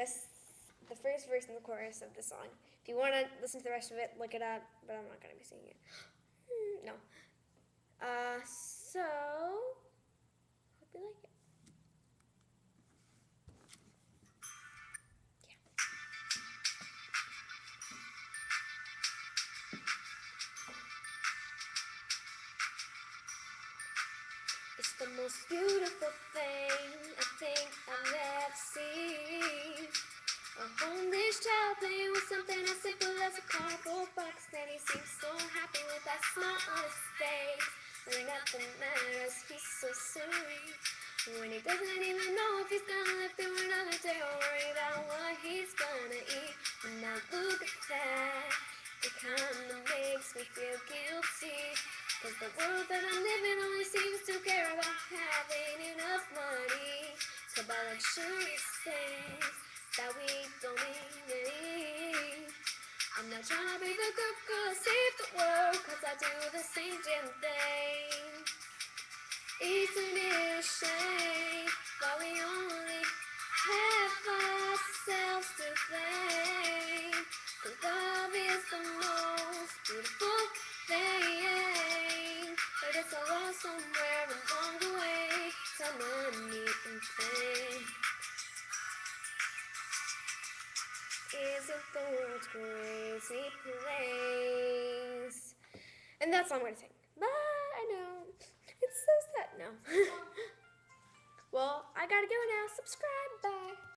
just the first verse and the chorus of the song. If you want to listen to the rest of it, look it up, but I'm not going to be singing it. No. So, hope you like it. It's the most beautiful thing I think I've ever seen. A homeless child playing with something as simple as a cardboard box. Then he seems so happy with that smile on his face. When nothing matters, he's so serene. When he doesn't even know if he's gonna live through another day or worry about what he's gonna eat. And now look at that, it kinda makes me feel guilty. Cause the world that I'm living only seems to care about having enough money to buy luxurious things that we don't even need. I'm not trying to be the good girl, save the world, cause I do the same damn thing. Isn't it a shame that we only have ourselves to blame? Cause love is the most beautiful thing, but it's all lost somewhere along the way. Time money and pain. Isn't the world's crazy place? And that's all I'm gonna sing. But I know it's so sad. No. Well, I gotta go now. Subscribe. Bye.